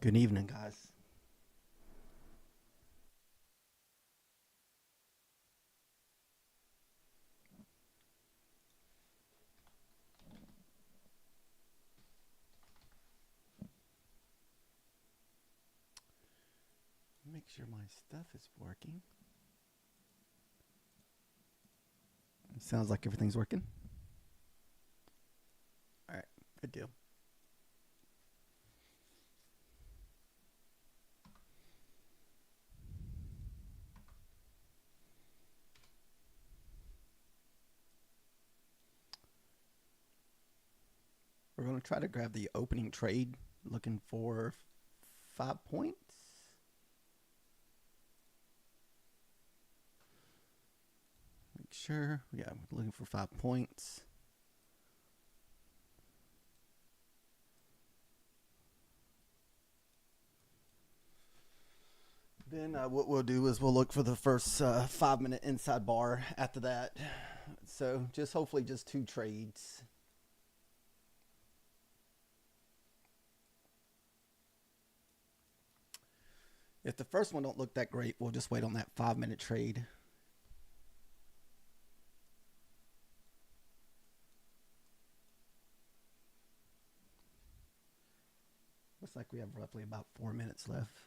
Good evening, guys. Make sure my stuff is working. It sounds like everything's working. All right, good deal. We're going to try to grab the opening trade, looking for 5 points. Make sure. Yeah, we're looking for 5 points. Then what we'll do is we'll look for the first 5-minute inside bar after that. So just hopefully just 2 trades. If the first one don't look that great, we'll just wait on that 5-minute trade. Looks like we have roughly about 4 minutes left.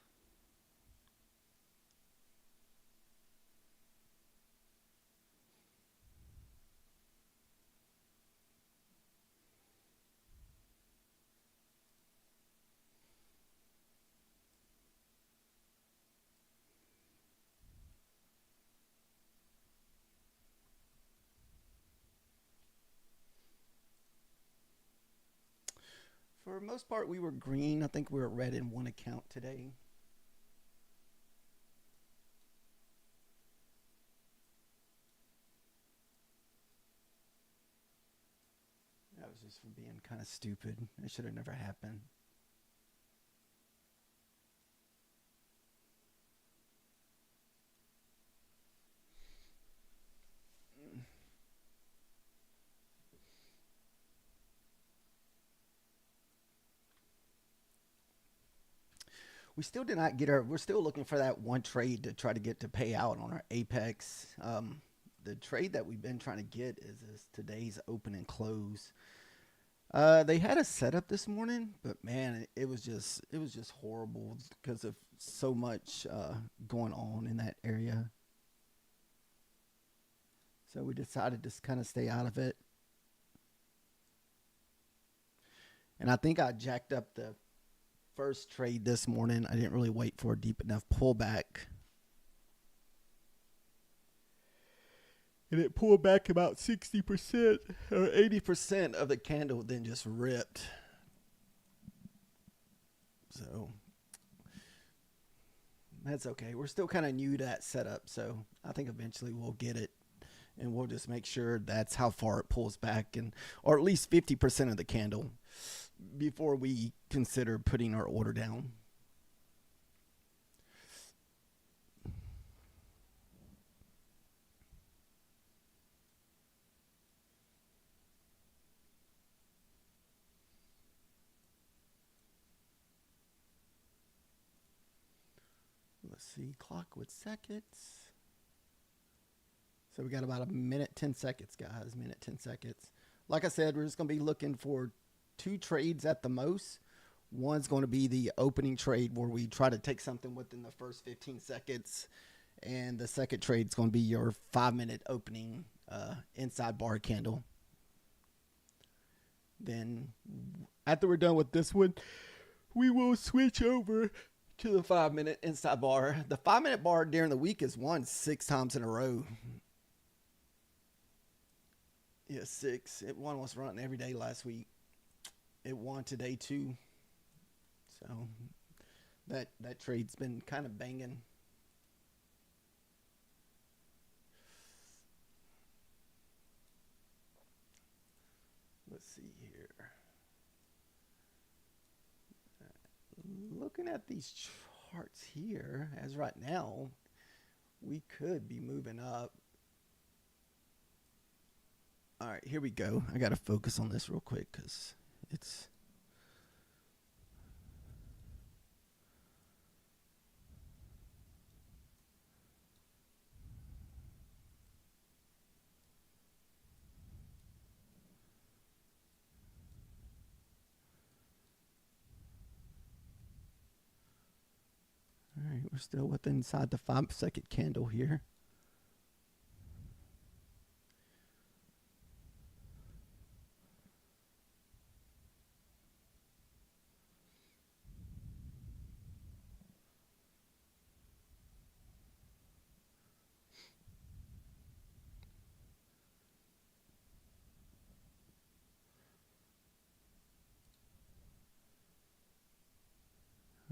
For the most part, we were green. I think we were red in one account today. That was just from being kind of stupid. It should have never happened. We still did not get we're still looking for that one trade to try to get to pay out on our Apex. The trade that we've been trying to get is today's open and close. They had a setup this morning, but man, it was just horrible because of so much going on in that area. So we decided to kind of stay out of it. And I think I jacked up the first trade this morning. I didn't really wait for a deep enough pullback. And it pulled back about 60% or 80% of the candle, then just ripped. So that's okay. We're still kind of new to that setup, so I think eventually we'll get it. And we'll just make sure that's how far it pulls back, and or at least 50% of the candle before we consider putting our order down. Let's see, clock with seconds. So we got about a minute, 10 seconds, guys. Minute, 10 seconds. Like I said, we're just going to be looking for 2 trades at the most. One's going to be the opening trade where we try to take something within the first 15 seconds. And the second trade is going to be your 5-minute opening inside bar candle. Then after we're done with this one, we will switch over to the 5-minute inside bar. The 5-minute bar during the week is won 6 times in a row. Yeah, 6. It won was running every day last week. It won today too. So that trade's been kind of banging. Let's see here. Looking at these charts here, as right now, we could be moving up. All right, here we go. I got to focus on this real quick because it's We're still within inside the 5-second candle here.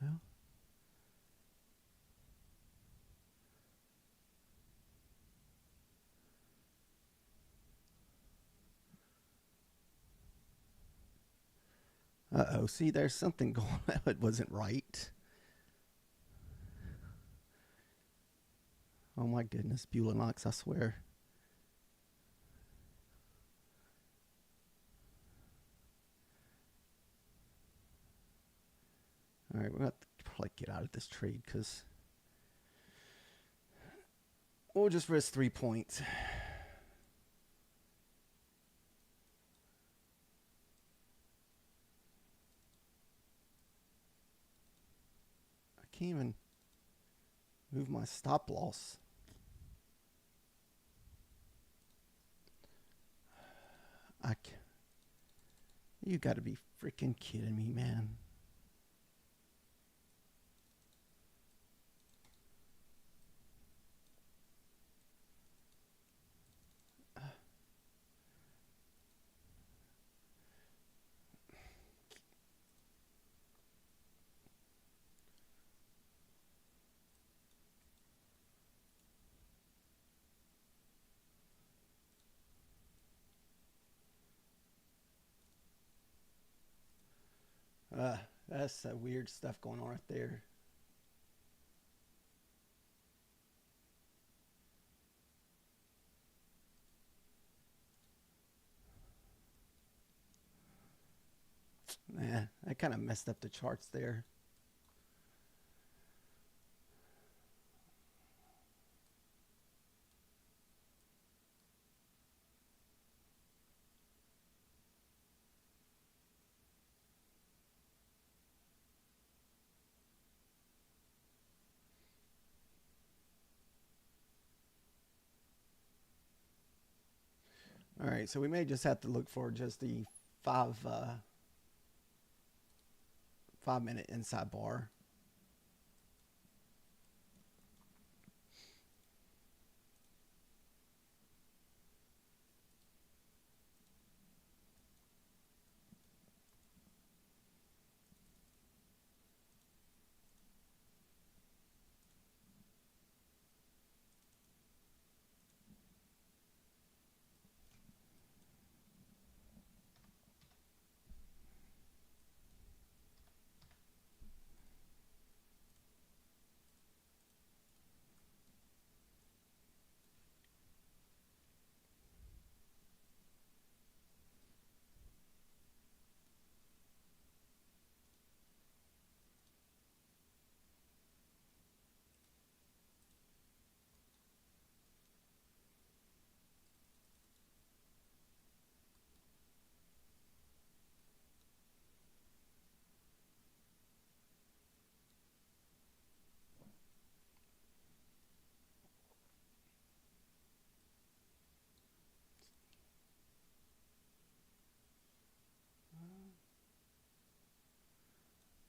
Well, uh-oh, see, there's something going on that wasn't right. Oh my goodness, Beulah Knox, I swear. All right, we're going to probably get out of this trade because we'll just risk 3 points. I can't even move my stop loss. You got to be freaking kidding me, man. That's weird stuff going on right there. Yeah, that kind of messed up the charts there. All right, so we may just have to look for just the 5-minute inside bar.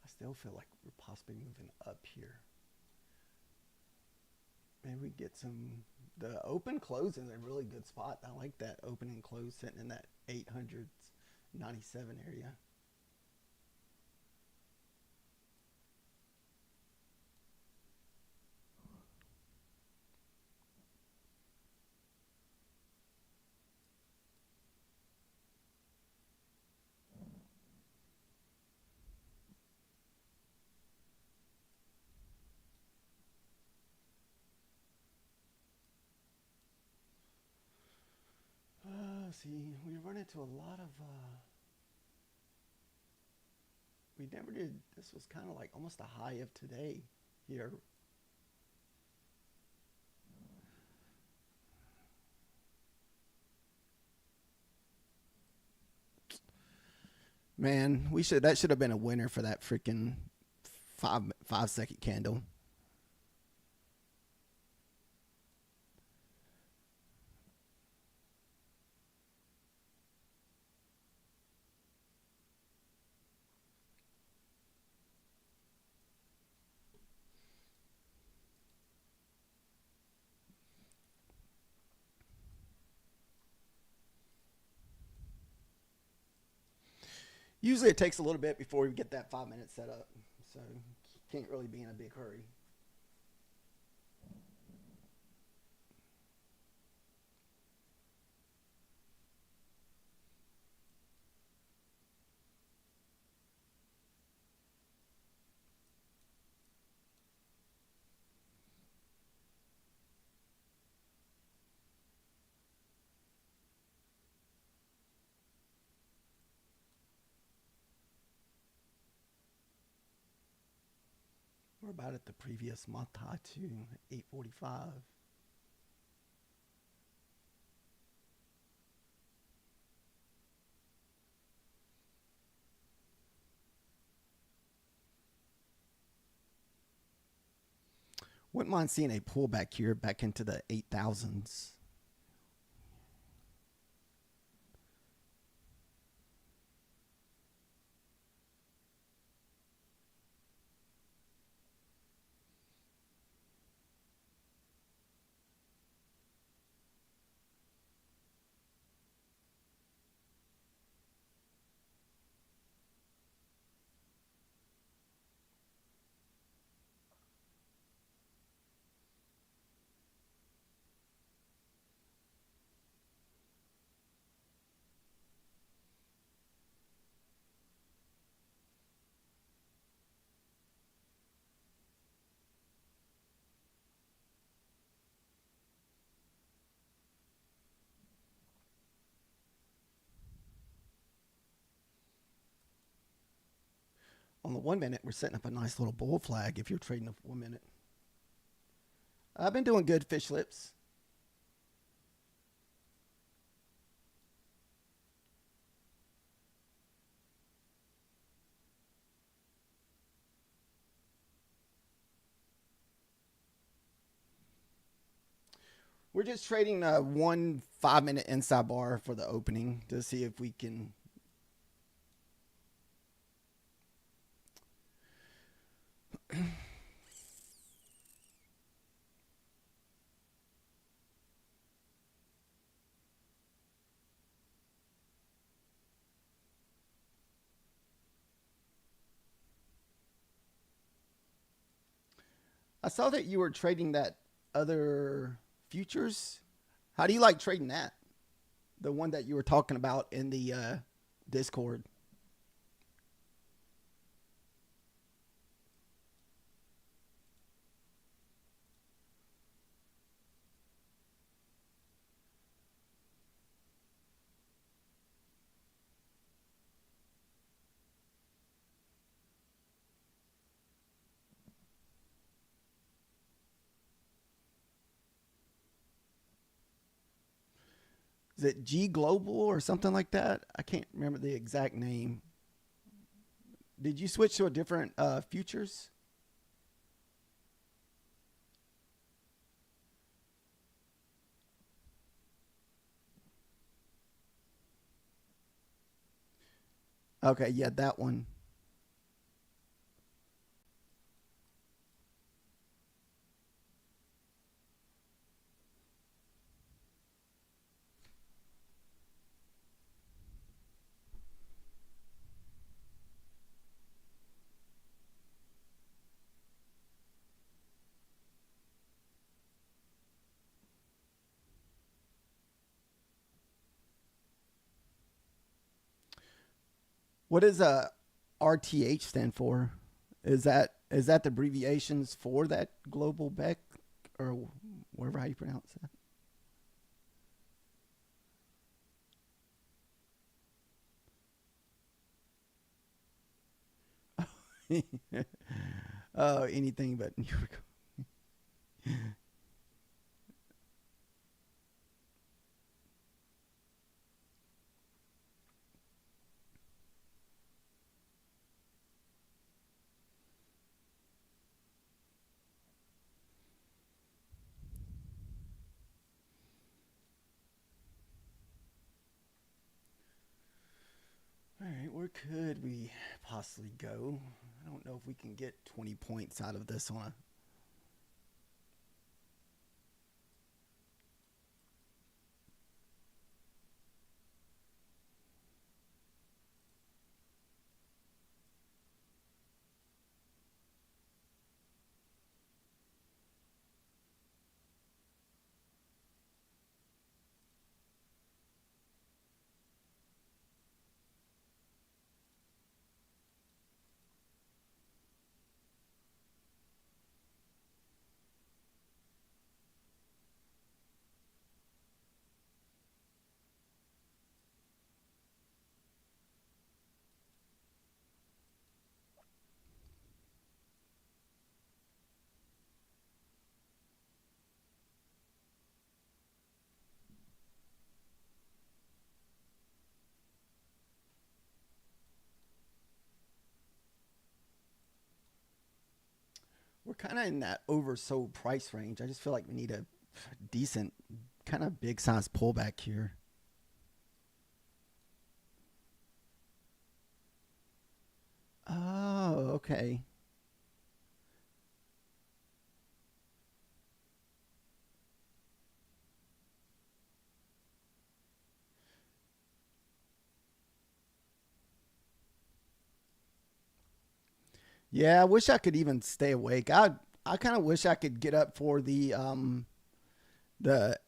I still feel like we're possibly moving up here. Maybe we get some. The open close is a really good spot. I like that open and close sitting in that 897 area. See, we run into a lot of. We never did. This was kind of like almost the high of today here. Man, that should have been a winner for that freaking 5-second candle. Usually it takes a little bit before we get that 5 minutes set up, so can't really be in a big hurry. We're about at the previous month high too, 845. Wouldn't mind seeing a pullback here back into the 8,000s. On the 1 minute, we're setting up a nice little bull flag if you're trading the 1 minute. I've been doing good, fish lips. We're just trading one 5 minute inside bar for the opening to see if we can. I saw that you were trading that other futures. How do you like trading that? The one that you were talking about in the Discord. Is it G Global or something like that? I can't remember the exact name. Did you switch to a different futures? Okay, yeah, that one. What does RTH stand for? Is that the abbreviations for that global Beck or whatever how you pronounce that? Oh, anything but New York. All right, where could we possibly go? I don't know if we can get 20 points out of this on a. we're kind of in that oversold price range. I just feel like we need a decent, kind of big size pullback here. Oh, okay. Yeah, I wish I could even stay awake. I kind of wish I could get up for the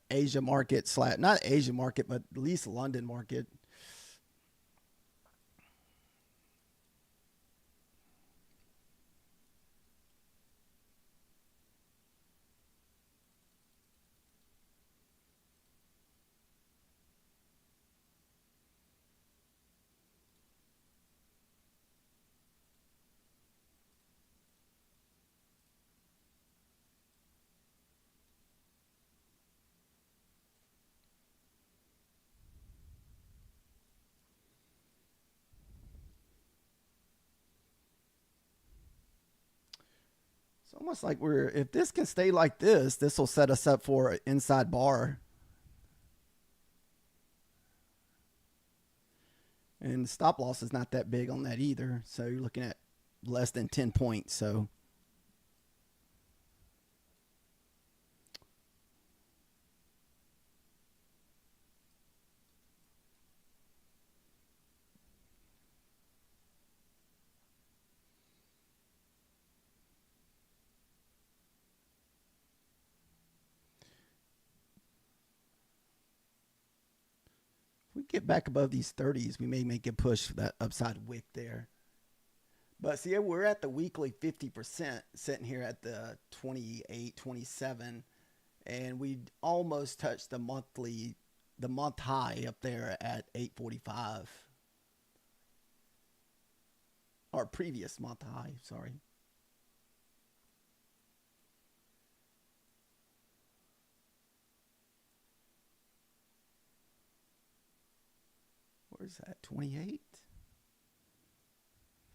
Asia market slash not Asia market, but at least London market. It's almost like if this can stay like this will set us up for an inside bar. And the stop loss is not that big on that either. So you're looking at less than 10 points. So if we get back above these 30s, we may make a push for that upside wick there. But see, we're at the weekly 50%, sitting here at the 28, 27, and we almost touched the month high up there at 845. Our previous month high, sorry. Where's that? 28?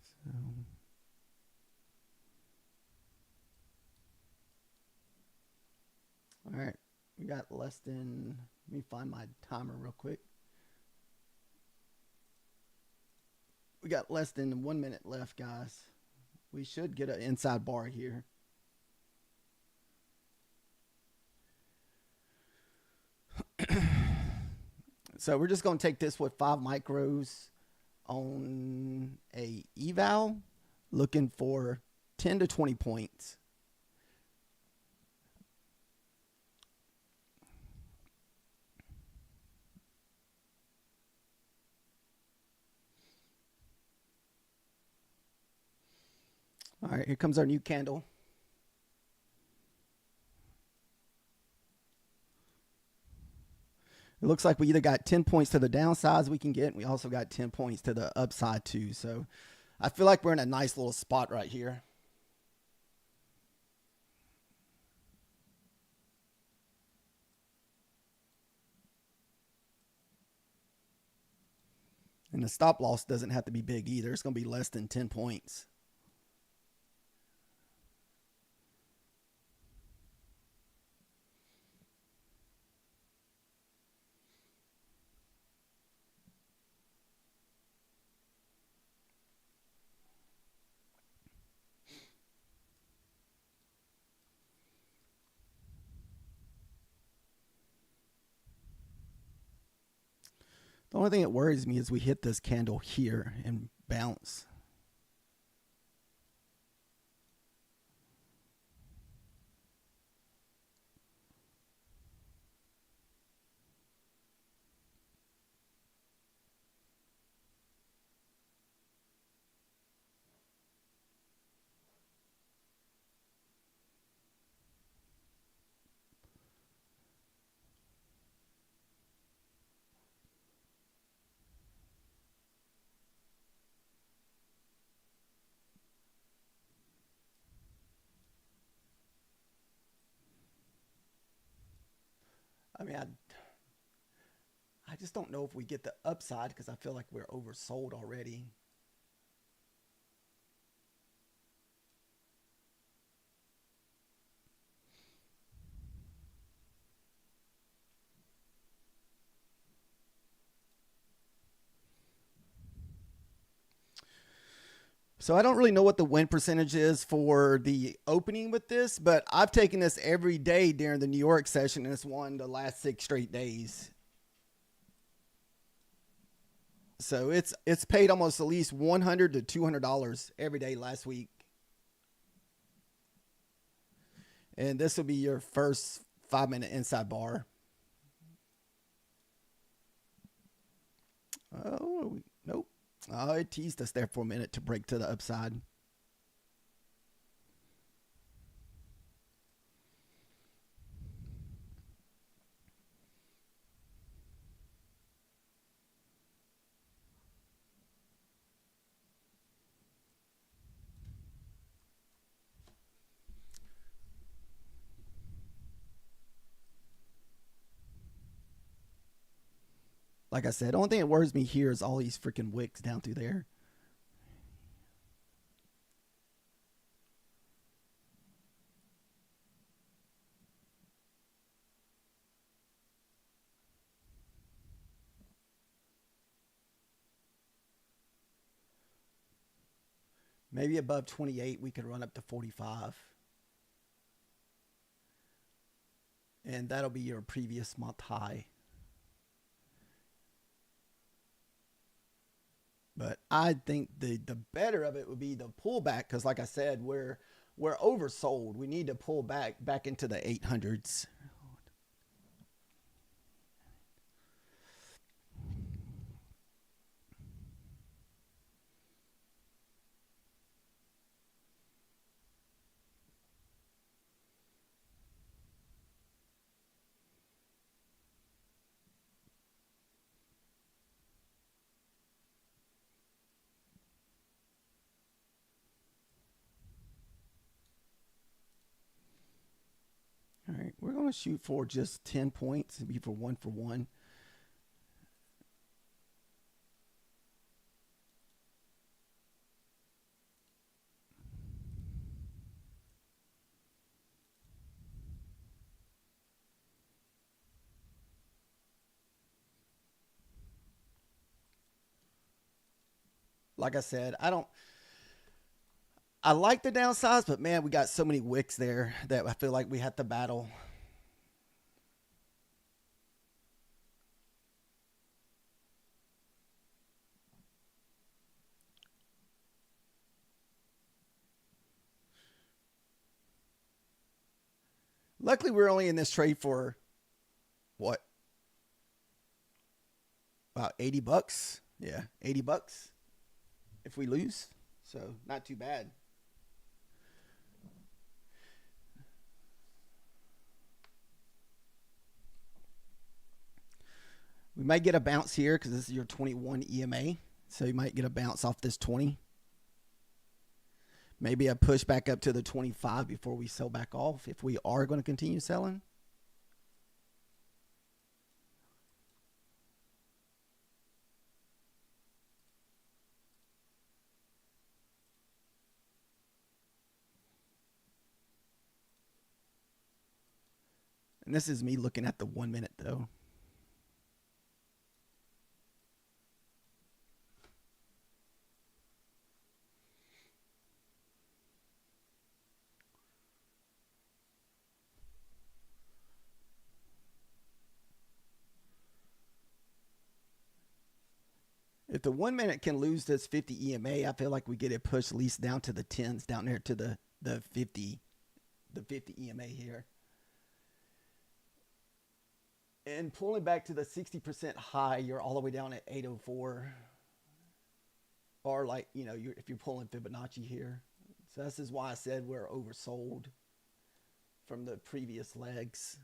So all right, we got less than, let me find my timer real quick. We got less than 1 minute left, guys. We should get an inside bar here. So we're just going to take this with 5 micros on a eval, looking for 10 to 20 points. All right, here comes our new candle. It looks like we either got 10 points to the downsides we can get, and we also got 10 points to the upside too. So I feel like we're in a nice little spot right here. And the stop loss doesn't have to be big either. It's going to be less than 10 points. The only thing that worries me is we hit this candle here and bounce. I mean, I just don't know if we get the upside because I feel like we're oversold already. So I don't really know what the win percentage is for the opening with this, but I've taken this every day during the New York session, and it's won the last 6 straight days. So it's paid almost at least $100 to $200 every day last week. And this will be your first 5-minute inside bar. Oh, nope. Oh, it teased us there for a minute to break to the upside. Like I said, the only thing that worries me here is all these freaking wicks down through there. Maybe above 28, we could run up to 45. And that'll be your previous month high. But I think the better of it would be the pullback, because like I said, we're oversold. We need to pull back into the 800s. All right, we're going to shoot for just 10 points and be for 1 for 1. Like I said, I like the downsides, but man, we got so many wicks there that I feel like we have to battle. Luckily, we're only in this trade for what? About $80. Yeah, $80 if we lose. So not too bad. We might get a bounce here because this is your 21 EMA. So you might get a bounce off this 20. Maybe a push back up to the 25 before we sell back off if we are going to continue selling. And this is me looking at the 1 minute though. If the 1 minute can lose this 50 EMA, I feel like we get it pushed at least down to the 10s, down there to the 50 EMA here. And pulling back to the 60% high, you're all the way down at 804. Or like, you know, if you're pulling Fibonacci here. So this is why I said we're oversold from the previous legs.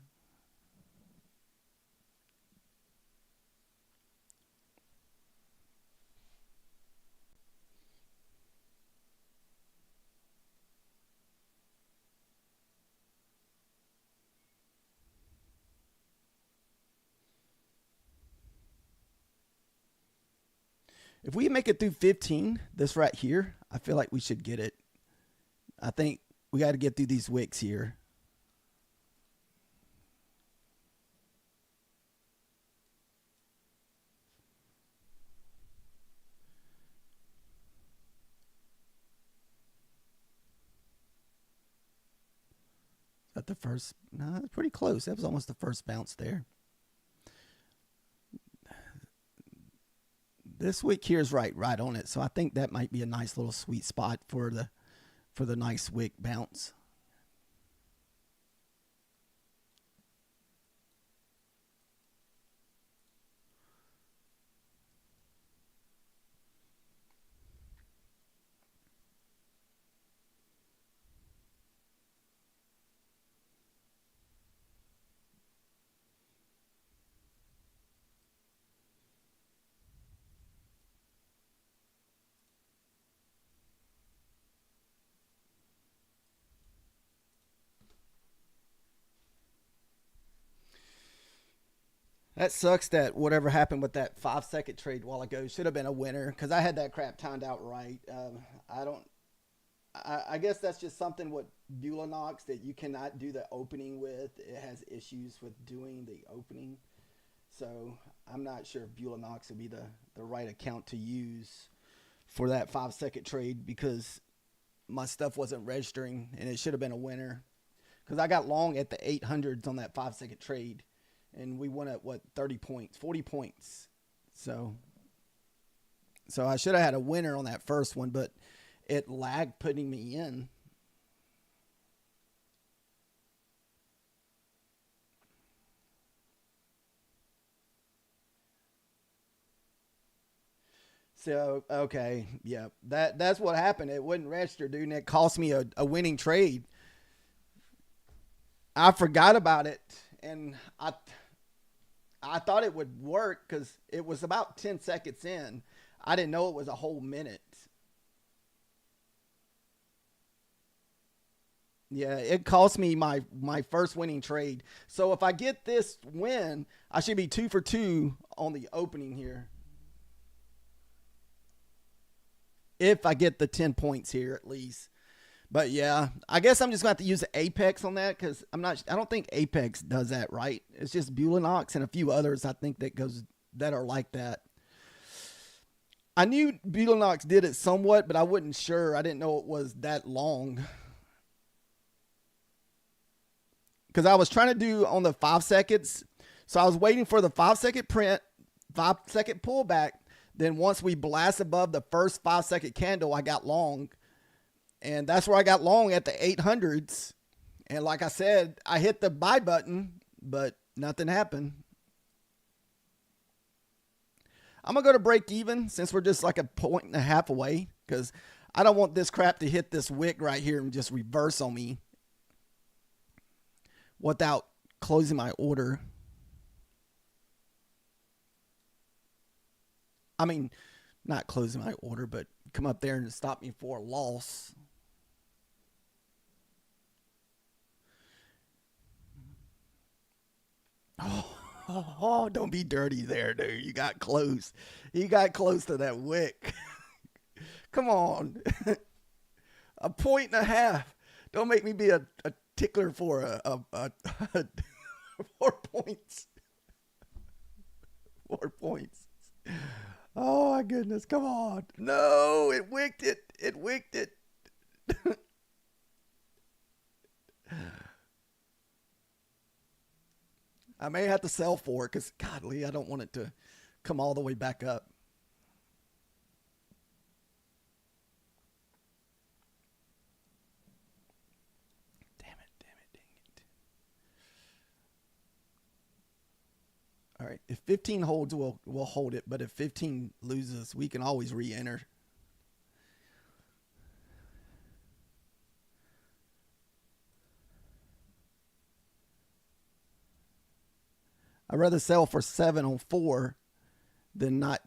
If we make it through 15, this right here, I feel like we should get it. I think we got to get through these wicks here. At the first, no, pretty close. That was almost the first bounce there. This wick here is right on it, so I think that might be a nice little sweet spot for the nice wick bounce. That sucks that whatever happened with that 5 second trade a while ago should have been a winner because I had that crap timed out right. I don't. I guess that's just something with Bulanox that you cannot do the opening with. It has issues with doing the opening. So I'm not sure if Bulanox would be the right account to use for that 5 second trade because my stuff wasn't registering and it should have been a winner. Because I got long at the 800s on that 5 second trade. And we won at what, 30 points, 40 points. So I should have had a winner on that first one, but it lagged putting me in. So, okay, yeah, that's what happened. It wouldn't register, dude, and it cost me a winning trade. I forgot about it, and I thought it would work because it was about 10 seconds in. I didn't know it was a whole minute. Yeah, it cost me my first winning trade. So if I get this win, I should be 2 for 2 on the opening here. If I get the 10 points here at least. But yeah, I guess I'm just going to have to use the Apex on that because I don't think Apex does that right. It's just Bulanox and a few others I think that are like that. I knew Bulanox did it somewhat, but I wasn't sure. I didn't know it was that long. Because I was trying to do on the 5 seconds. So I was waiting for the 5 second print, 5 second pullback. Then once we blast above the first 5 second candle, I got long. And that's where I got long at the 800s. And like I said, I hit the buy button, but nothing happened. I'm going to go to break even since we're just like a 1.5 away because I don't want this crap to hit this wick right here and just reverse on me without closing my order. I mean, not closing my order, but come up there and stop me for a loss. Oh, don't be dirty there, dude. You got close. You got close to that wick. Come on. 1.5. Don't make me be a tickler for a 4 points. 4 points. Oh, my goodness. Come on. No, it wicked it. It wicked it. I may have to sell for it because, godly, I don't want it to come all the way back up. Damn it, dang it. All right, if 15 holds, we'll hold it. But if 15 loses, we can always re-enter. I'd rather sell for 7 on 4 than not.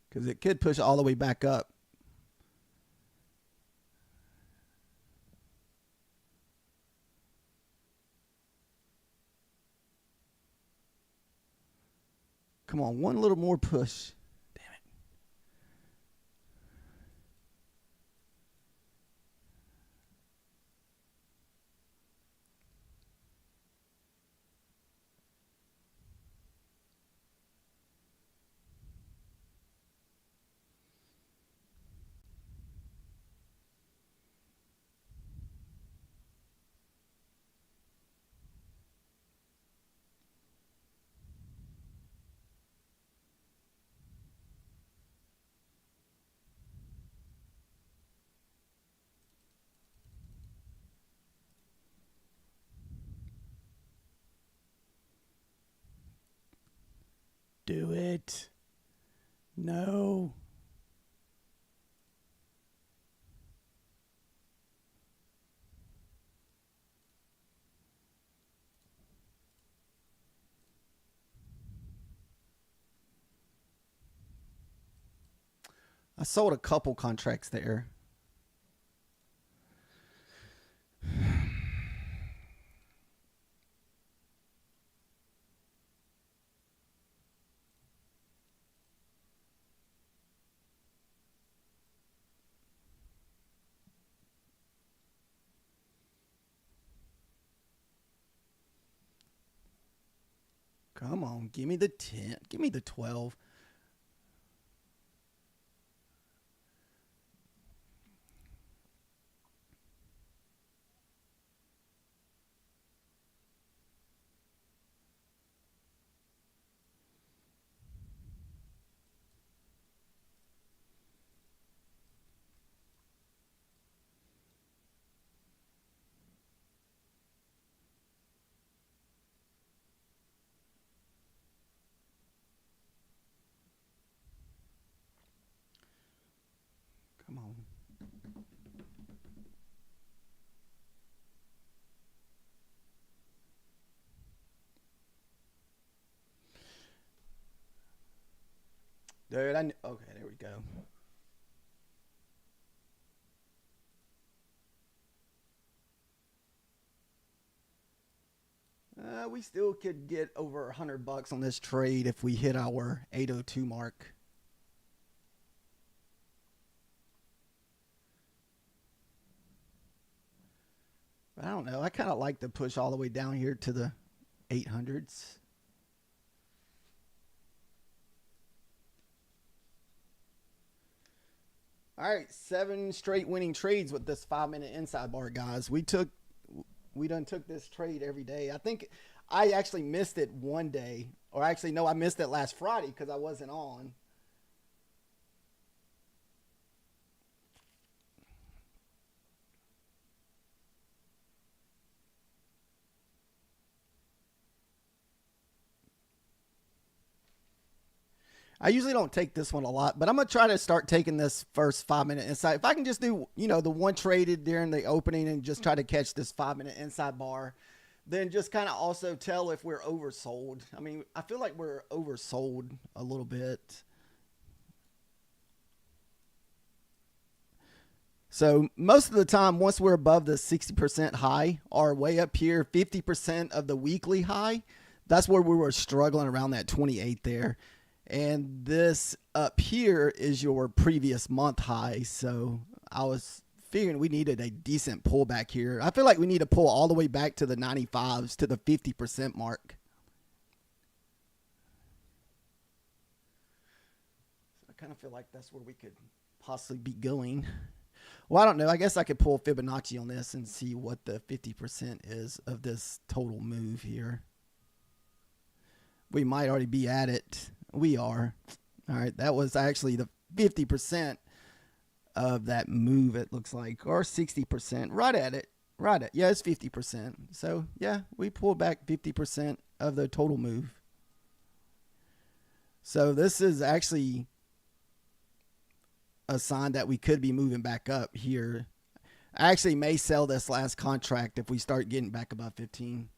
Because it could push all the way back up. Come on, one little more push. Damn it. do it. No. I sold a couple contracts there. Come on, give me the 10. Give me the 12. Come on. Dude, okay, there we go. We still could get over $100 on this trade if we hit our 802 mark. But I don't know. I kind of like to push all the way down here to the 800s. All right, 7 straight winning trades with this 5-minute inside bar, guys. We done took this trade every day. I think I actually missed it one day, or actually no, I missed it last Friday because I wasn't on. I usually don't take this one a lot, but I'm going to try to start taking this first 5-minute inside. If I can just do, the one traded during the opening and just try to catch this 5-minute inside bar, then just kind of also tell if we're oversold. I mean, I feel like we're oversold a little bit. So most of the time, once we're above the 60% high or way up here, 50% of the weekly high, that's where we were struggling around that 28 there. And this up here is your previous month high. So I was figuring we needed a decent pullback here. I feel like we need to pull all the way back to the 95s to the 50% mark. So I kind of feel like that's where we could possibly be going. Well, I don't know. I guess I could pull Fibonacci on this and see what the 50% is of this total move here. We might already be at it. We are. All right, that was actually the 50% of that move, it looks like, or 60%. Right at it. Yeah, it's 50%. So, yeah, we pulled back 50% of the total move. So, this is actually a sign that we could be moving back up here. I actually may sell this last contract if we start getting back above 15.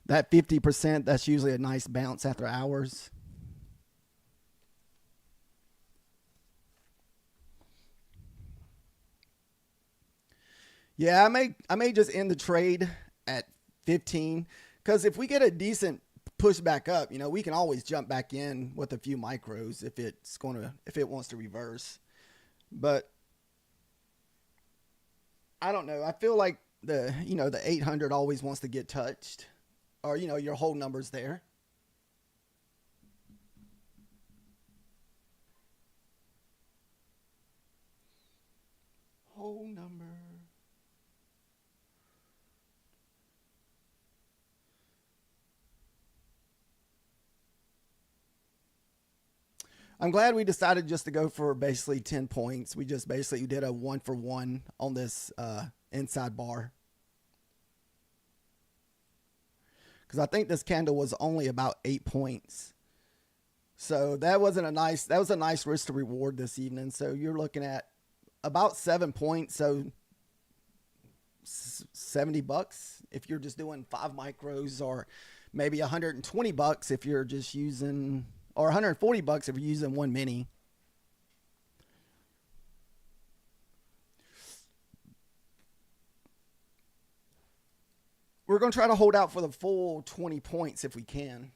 That 50%, that's usually a nice bounce after hours. Yeah, I may just end the trade at 15 because if we get a decent push back up, we can always jump back in with a few micros if it wants to reverse. But I don't know. I feel like the 800 always wants to get touched. Or, your whole number's there. Whole number. I'm glad we decided just to go for basically 10 points. We just basically did a 1-for-1 on this inside bar. because I think this candle was only about 8 points. So that was a nice risk to reward this evening. So you're looking at about 7 points. So $70 if you're just doing 5 micros, or maybe $120 if you're just using, or $140 if you're using 1 mini. We're going to try to hold out for the full 20 points if we can.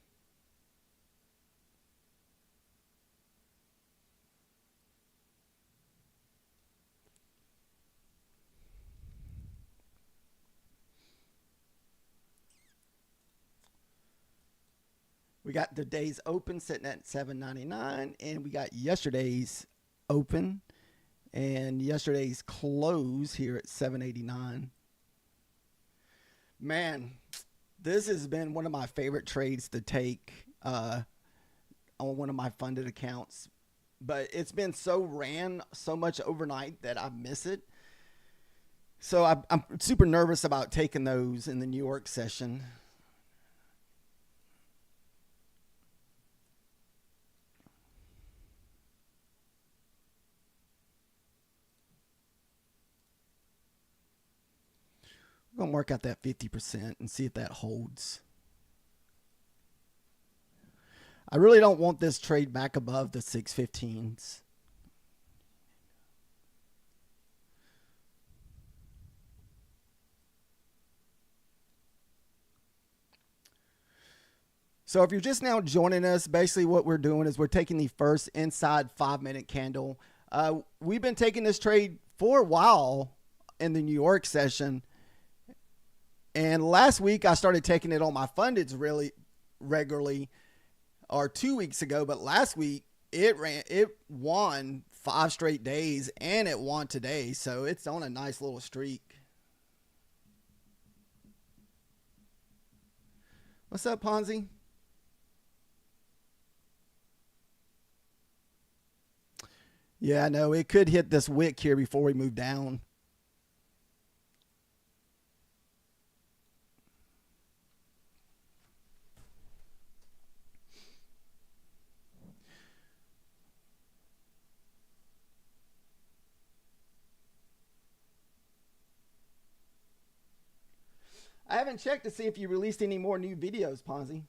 We got the day's open sitting at $7.99, and we got yesterday's open and yesterday's close here at $7.89. Man, this has been one of my favorite trades to take on one of my funded accounts, but it's been ran so much overnight that I miss it. So I'm super nervous about taking those in the New York session. I'm going to work out that 50% and see if that holds. I really don't want this trade back above the 615s. So if you're just now joining us, basically what we're doing is we're taking the first inside 5-minute candle. We've been taking this trade for a while in the New York session. And last week I started taking it on my fundeds really regularly, or 2 weeks ago. But last week it won 5 straight days, and it won today. So it's on a nice little streak. What's up, Ponzi? Yeah, no, it could hit this wick here before we move down. I haven't checked to see if you released any more new videos, Ponzi.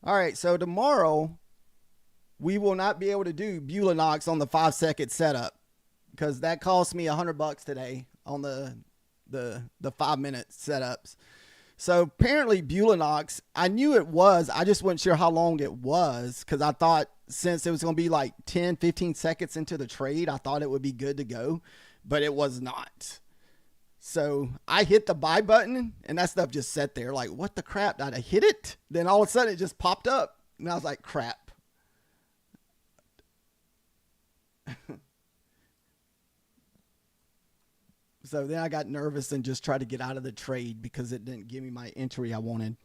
All right, so tomorrow we will not be able to do Bulanox on the 5-second setup because that cost me $100 today on the 5-minute setups. So apparently Bulanox, I knew it was, I just wasn't sure how long it was, because I thought since it was going to be like 10, 15 seconds into the trade, I thought it would be good to go, but it was not. So I hit the buy button, and that stuff just sat there like, what the crap? Did I hit it? Then all of a sudden it just popped up, and I was like, crap. So then I got nervous and just tried to get out of the trade because it didn't give me my entry I wanted.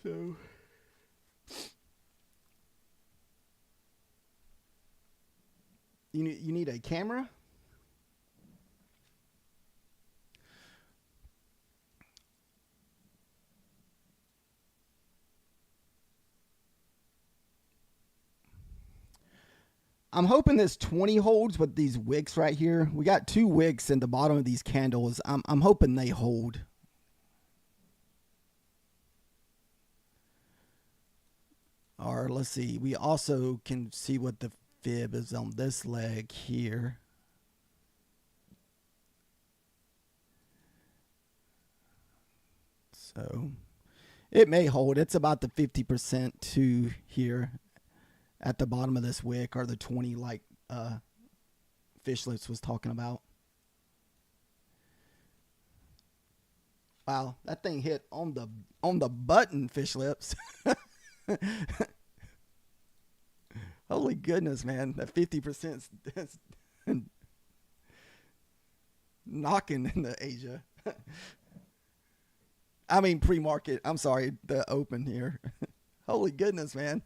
So you need a camera? I'm hoping this 20 holds with these wicks right here. We got 2 wicks in the bottom of these candles. I'm hoping they hold. Or let's see. We also can see what the fib is on this leg here. So it may hold. It's about the 50% to here at the bottom of this wick, or the 20 like Fishlets was talking about. Wow, that thing hit on the button, Fish Lips. Holy goodness, man. That 50% is knocking in the Asia. I mean, pre-market. I'm sorry, the open here. Holy goodness, man.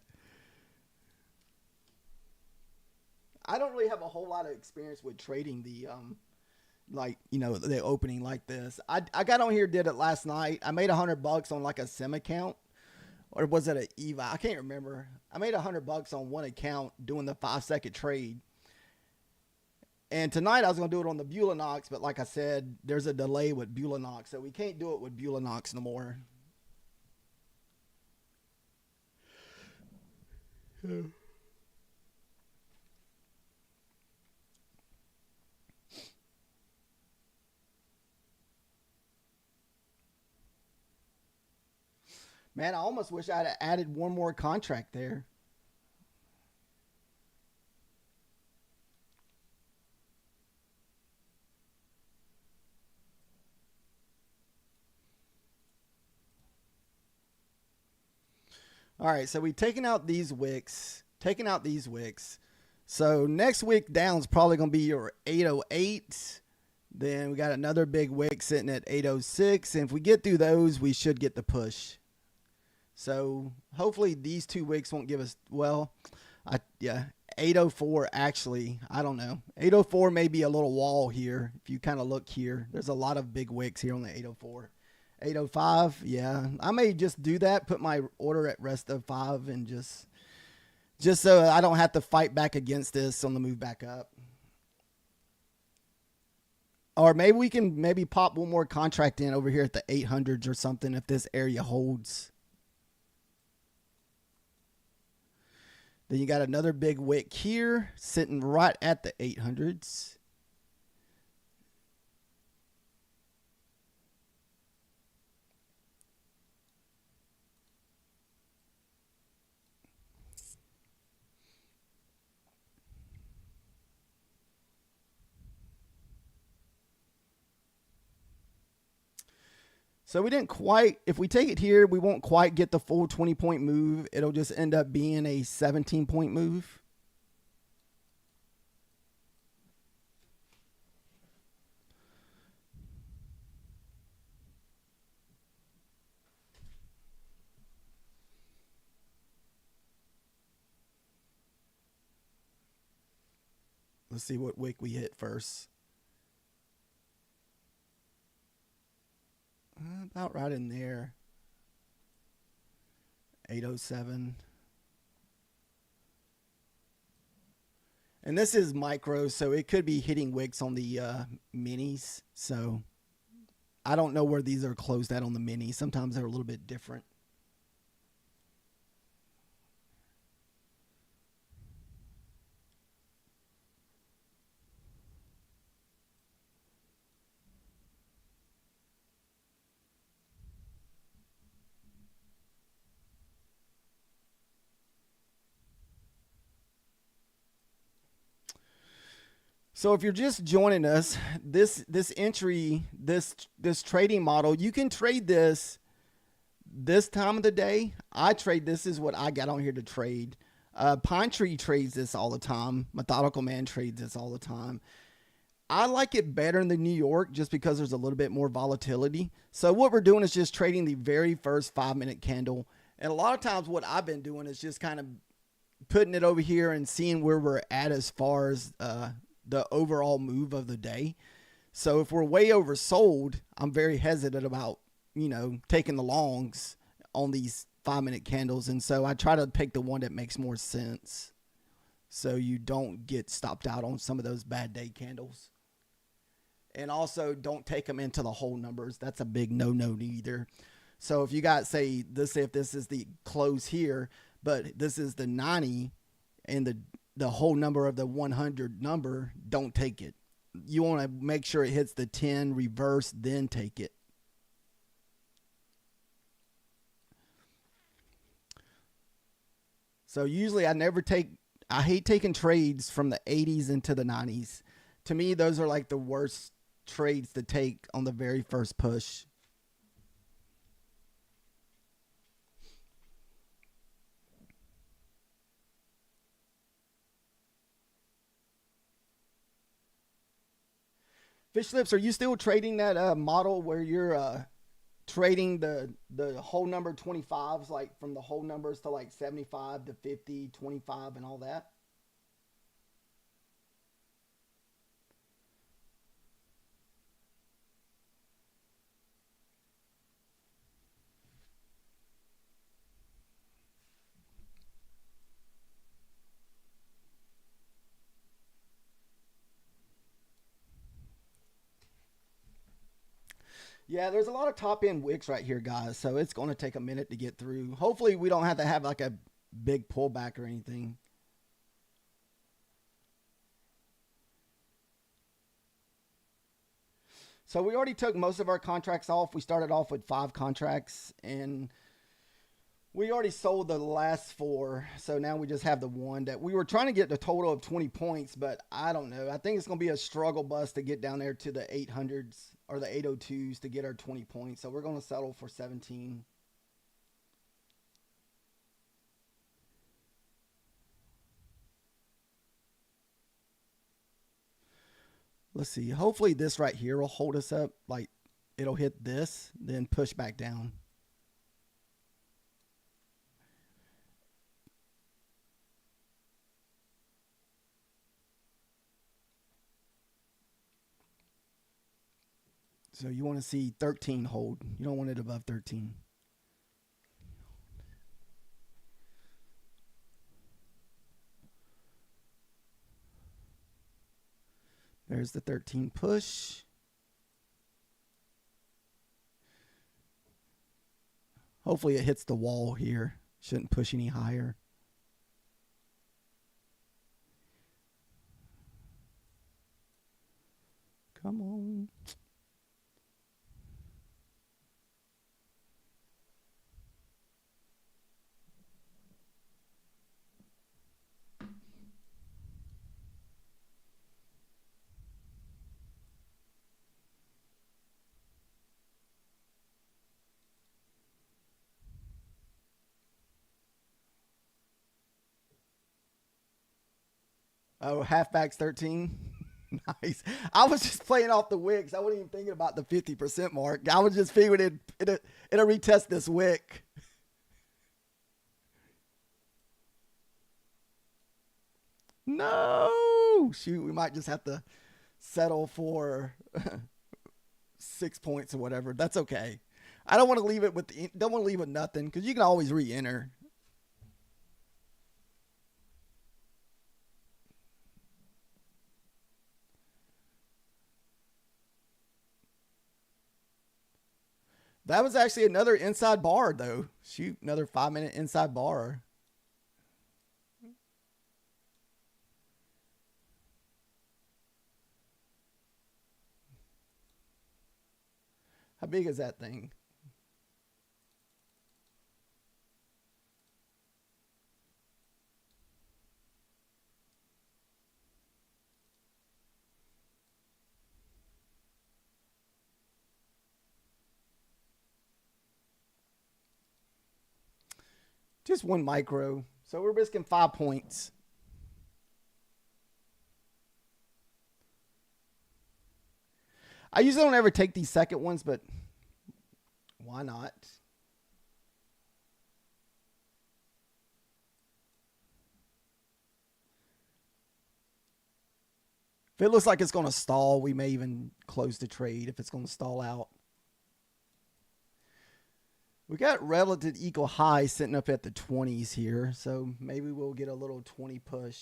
I don't really have a whole lot of experience with trading the like, you know, the opening like this. I got on here, did it last night. I made $100 on like a sim account, or was it an EVA? I can't remember. I made $100 on one account doing the 5-second trade. And tonight I was going to do it on the Bulanox, but like I said, there's a delay with Bulanox, so we can't do it with Bulanox no more. Man, I almost wish I'd added one more contract there. All right, so we've taken out these wicks, So next wick down is probably going to be your 808. Then we got another big wick sitting at 806. And if we get through those, we should get the push. So hopefully these two wicks won't give us, well, 804 actually, I don't know. 804 may be a little wall here. If you kind of look here, there's a lot of big wicks here on the 804. 805, yeah. I may just do that, put my order at rest of 5 and just so I don't have to fight back against this on the move back up. Or maybe we can pop one more contract in over here at the 800s or something if this area holds. Then you got another big wick here sitting right at the 800s. So we didn't quite, if we take it here, we won't quite get the full 20-point move. It'll just end up being a 17-point move. Let's see what wick we hit first. About right in there. 807. And this is micro, so it could be hitting wicks on the minis. So I don't know where these are closed at on the minis. Sometimes they're a little bit different. So if you're just joining us, this entry, this trading model, you can trade this time of the day. I trade this is what I got on here to trade. Pine Tree trades this all the time. Methodical Man trades this all the time. I like it better than New York just because there's a little bit more volatility. So what we're doing is just trading the very first 5-minute candle. And a lot of times what I've been doing is just kind of putting it over here and seeing where we're at as far as the overall move of the day. So if we're way oversold, I'm very hesitant about, taking the longs on these 5-minute candles. And so I try to pick the one that makes more sense so you don't get stopped out on some of those bad day candles. And also don't take them into the whole numbers. That's a big no-no either. So if you got, say if this is the close here, but this is the 90 and the whole number of the 100 number, don't take it. You want to make sure it hits the 10 reverse, then take it. So usually I hate taking trades from the 80s into the 90s. To me, those are like the worst trades to take on the very first push. Fish Lips, are you still trading that model where you're trading the whole number 25s, like from the whole numbers to like 75 to 50, 25 and all that? Yeah, there's a lot of top end wicks right here, guys. So it's going to take a minute to get through. Hopefully, we don't have to have like a big pullback or anything. So we already took most of our contracts off. We started off with 5 contracts and we already sold the last 4. So now we just have the one that we were trying to get the total of 20 points, but I don't know. I think it's going to be a struggle bus to get down there to the 800s or the 802s to get our 20 points. So we're going to settle for 17. Let's see. Hopefully this right here will hold us up. Like it'll hit this, then push back down. So you want to see 13 hold. You don't want it above 13. There's the 13 push. Hopefully it hits the wall here. Shouldn't push any higher. Come on. Oh, halfbacks 13. Nice. I was just playing off the wicks. I wasn't even thinking about the 50% mark. I was just figuring it'll retest this wick. No. Shoot, we might just have to settle for 6 points or whatever. That's okay. I don't want to leave it with don't want to leave with nothing because you can always re-enter. That was actually another inside bar, though. Shoot, another 5-minute inside bar. How big is that thing? Just 1 micro. So we're risking 5 points. I usually don't ever take these second ones, but why not? If it looks like it's going to stall, we may even close the trade if it's going to stall out. We got relative equal high sitting up at the 20s here, so maybe we'll get a little 20 push.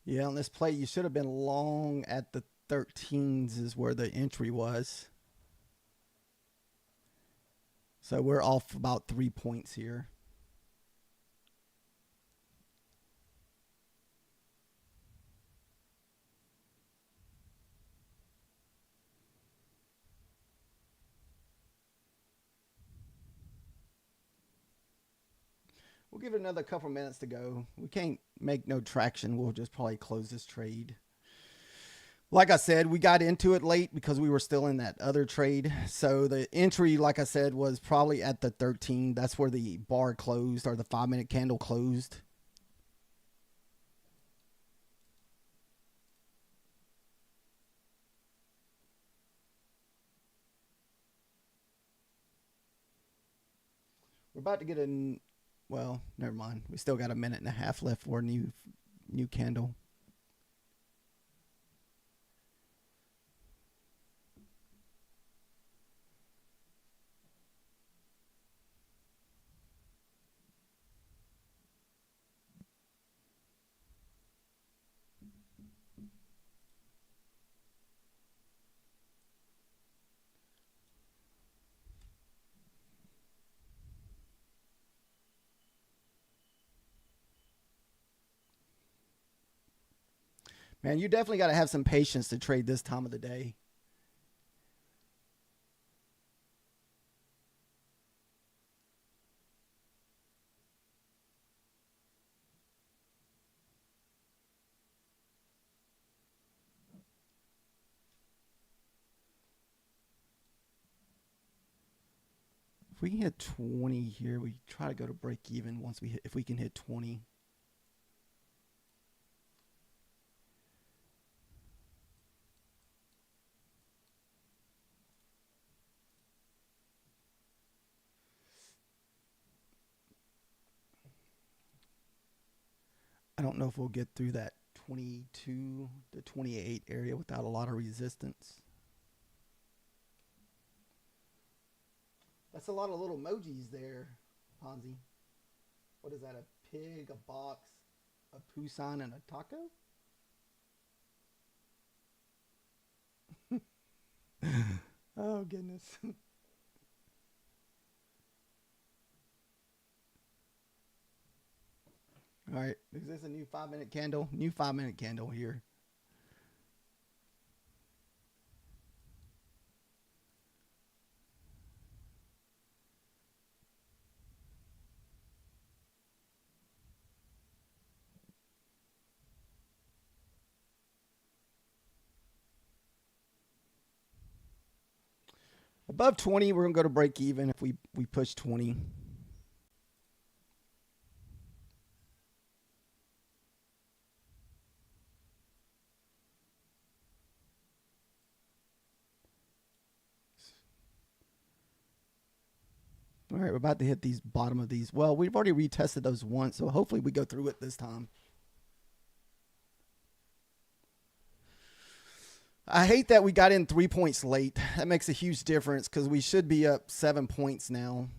Yeah, on this play, you should have been long at the 13s is where the entry was. So we're off about 3 points here. We'll give it another couple minutes to go. We can't make no traction. We'll just probably close this trade. Like I said, we got into it late because we were still in that other trade. So the entry, like I said, was probably at the 13. That's where the bar closed, or the 5-minute candle closed. We're about to get a, well, never mind. We still got a minute and a half left for a new candle. Man, you definitely got to have some patience to trade this time of the day. If we can hit 20 here, we try to go to break even once we hit, if we can hit 20. I don't know if we'll get through that 22 to 28 area without a lot of resistance. That's a lot of little emojis there, Ponzi. What is that? A pig, a box, a poo sign, and a taco? Oh, goodness. All right, is this a new 5-minute candle? New 5-minute candle here. Above 20, we're going to go to break even if we push 20. All right, we're about to hit these bottom of these. Well, we've already retested those once, so hopefully we go through it this time. I hate that we got in 3 points late. That makes a huge difference because we should be up 7 points now.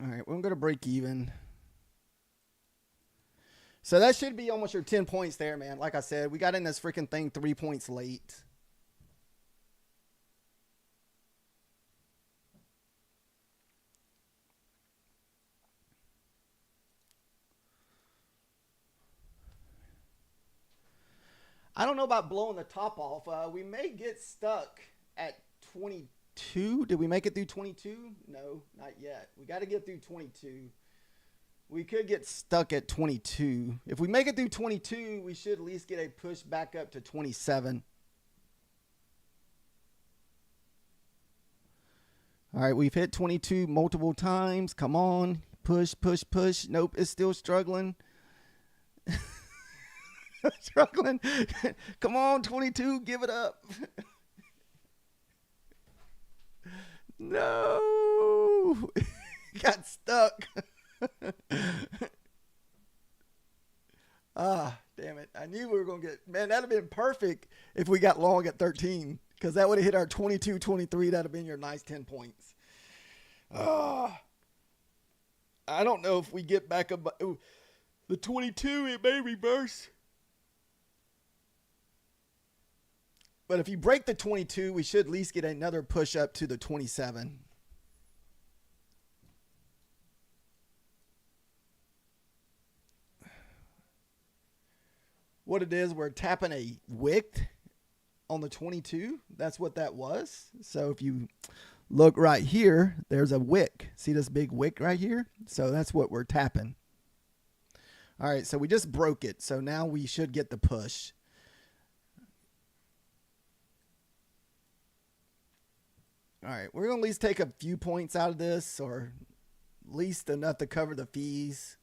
All right, we're going to break even. So that should be almost your 10 points there, man. Like I said, we got in this freaking thing 3 points late. I don't know about blowing the top off. We may get stuck at 22. Did we make it through 22? No, not yet. We got to get through 22. We could get stuck at 22. If we make it through 22, we should at least get a push back up to 27. All right, we've hit 22 multiple times. Come on. Push, push, push. Nope, it's still struggling. Struggling. Come on, 22, give it up. No. Got stuck. Ah, damn it. I knew we were going to get, man, that would have been perfect if we got long at 13, because that would have hit our 22, 23. That would have been your nice 10 points. I don't know if we get back up. Ooh, the 22, it may reverse. But if you break the 22, we should at least get another push up to the 27. What it is, we're tapping a wick on the 22. That's what that was. So if you look right here, there's a wick. See this big wick right here? So that's what we're tapping. All right, so we just broke it. So now we should get the push. All right, we're going to at least take a few points out of this, or at least enough to cover the fees.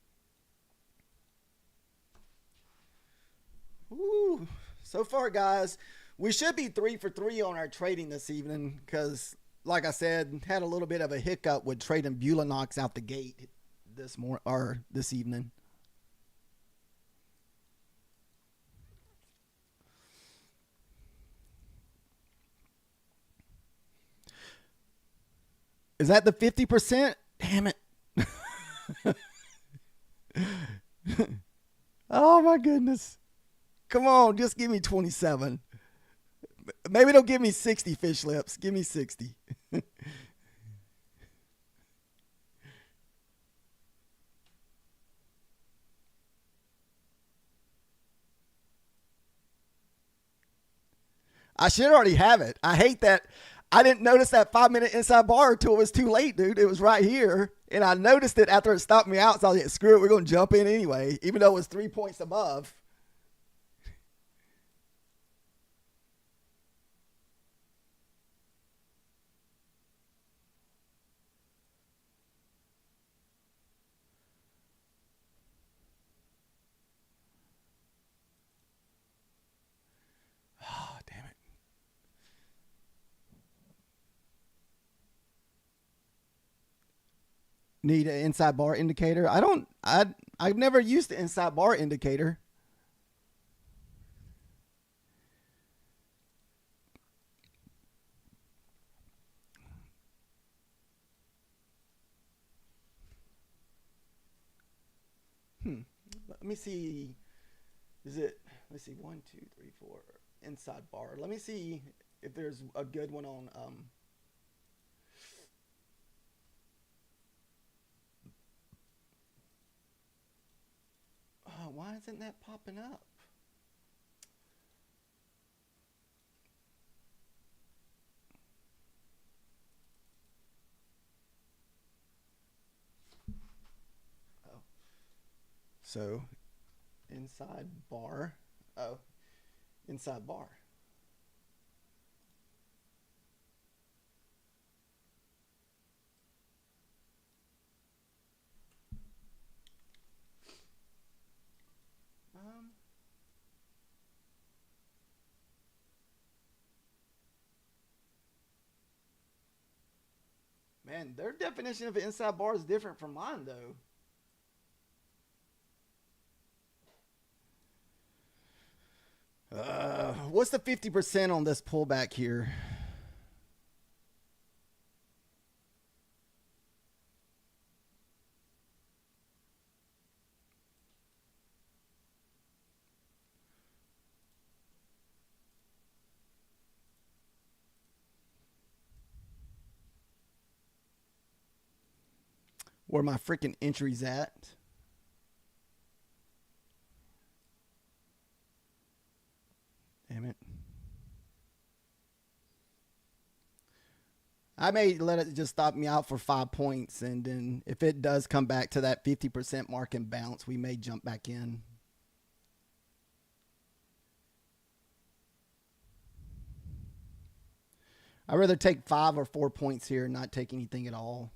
Ooh, so far, guys, we should be 3 for 3 on our trading this evening because, like I said, had a little bit of a hiccup with trading Bulanox out the gate this evening. Is that the 50%? Damn it. Oh, my goodness. Come on, just give me 27. Maybe don't give me 60 fish lips. Give me 60. I should already have it. I hate that. I didn't notice that 5-minute inside bar until it was too late, dude. It was right here. And I noticed it after it stopped me out. So I was like, screw it. We're going to jump in anyway, even though it was 3 points above. Oh, damn it. Need an inside bar indicator? I've never used the inside bar indicator. Let me see. Let's see, 1, 2, 3, 4, inside bar. Let me see if there's a good one on, oh, why isn't that popping up? Oh. So, inside bar. Oh, inside bar. Man, their definition of an inside bar is different from mine, though. What's the 50% on this pullback here? Where my freaking entry's at? Damn it. I may let it just stop me out for 5 points, and then if it does come back to that 50% mark and bounce, we may jump back in. I'd rather take 5 or 4 points here and not take anything at all.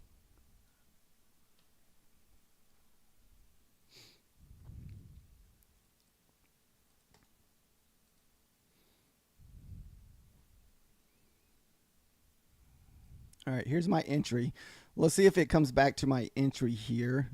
All right, here's my entry. Let's see if it comes back to my entry here.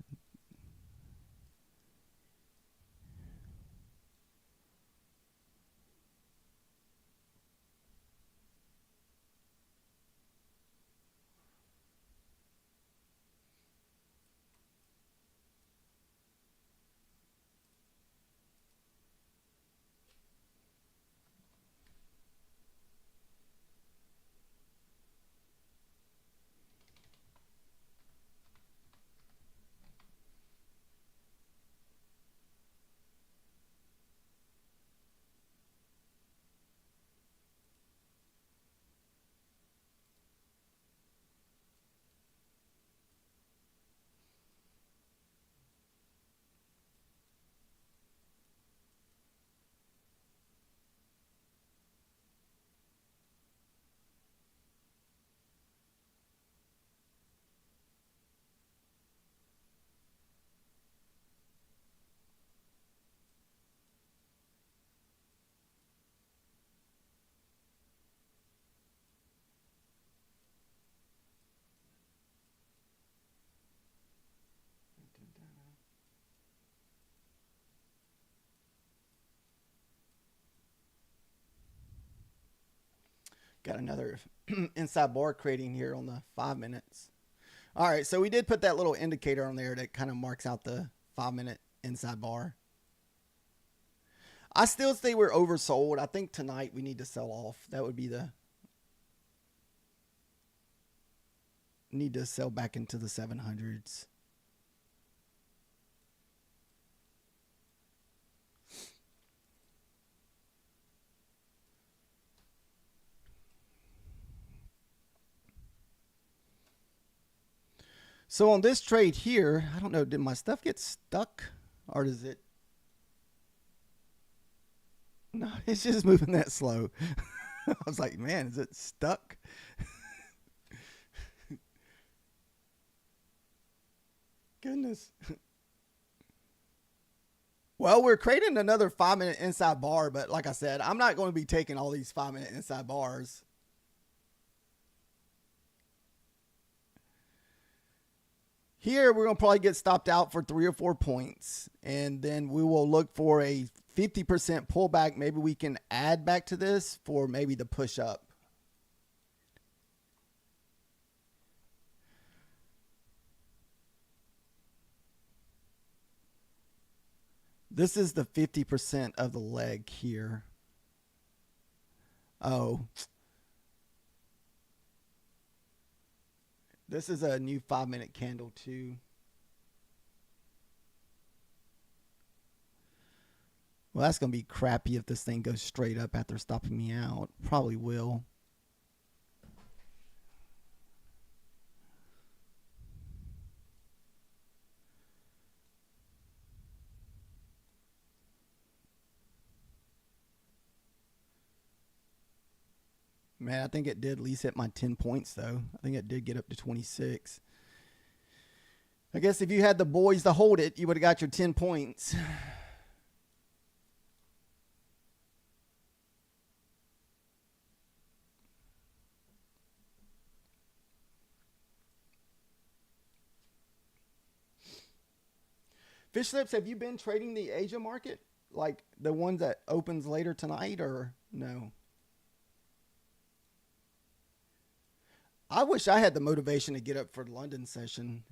Got another inside bar creating here on the 5 minutes. All right, so we did put that little indicator on there that kind of marks out the 5-minute inside bar. I still think we're oversold. I think tonight we need to sell off. That would be the need to sell back into the 700s. So on this trade here, I don't know, did my stuff get stuck or does it? No, it's just moving that slow. I was like, man, is it stuck? Goodness. Well, we're creating another 5-minute inside bar, but like I said, I'm not going to be taking all these 5-minute inside bars. Here, we're going to probably get stopped out for 3 or 4 points, and then we will look for a 50% pullback. Maybe we can add back to this for maybe the push up. This is the 50% of the leg here. Oh. This is a new 5-minute candle too. Well, that's going to be crappy if this thing goes straight up after stopping me out. Probably will. Man, I think it did at least hit my 10 points, though. I think it did get up to 26. I guess if you had the boys to hold it, you would have got your 10 points. Fish Lips, have you been trading the Asia market? Like the one that opens later tonight or no? I wish I had the motivation to get up for the London session.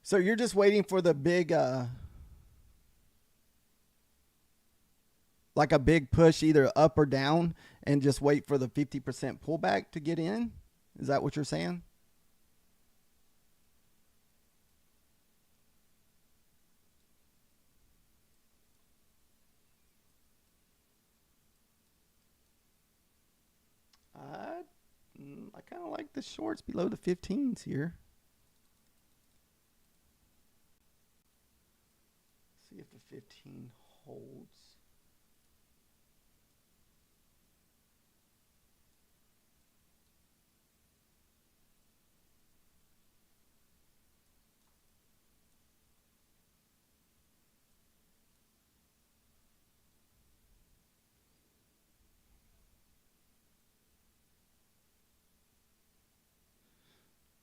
So you're just waiting for the big, like a big push either up or down and just wait for the 50% pullback to get in? Is that what you're saying? I kind of like the shorts below the 15s here. See if the 15 holds.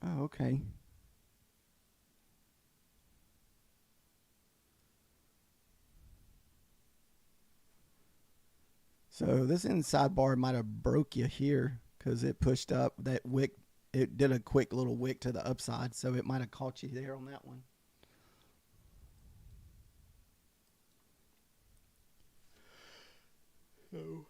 Oh, okay. So this inside bar might have broke you here because it pushed up that wick. It did a quick little wick to the upside, so it might have caught you there on that one. No.